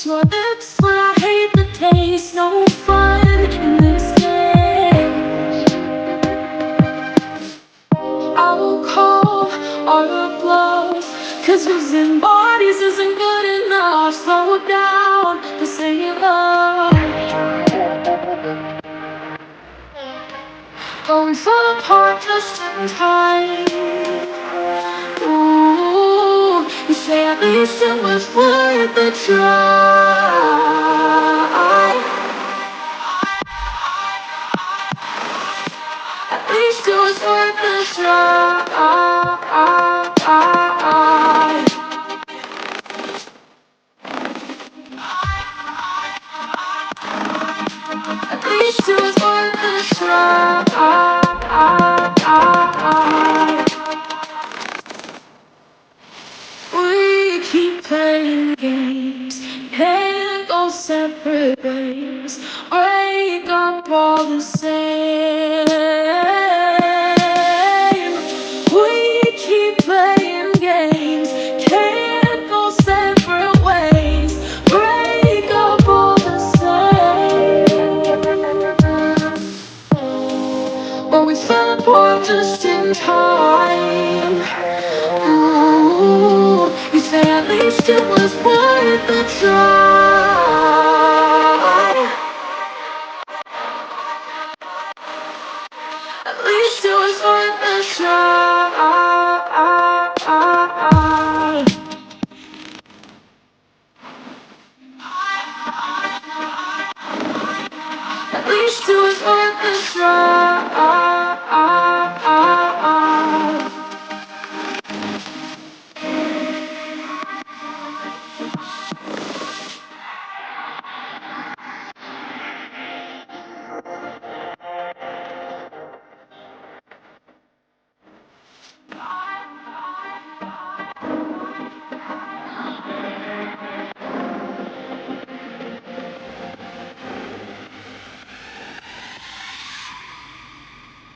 your lips, but I hate the taste. No fun in this game. I will call all your bluff, 'cause losing bodies isn't good enough. Slow down to save love. But we fall apart just in time. Ooh, you say at least it was worth a try. At least it was worth a try. At least it was worth a try. We keep playing games, can't go separate ways. Wake up all the same. We keep playing games, can't go separate ways. Break up all the same. But we fell apart just in time. Ooh, you say at least it was worth a try.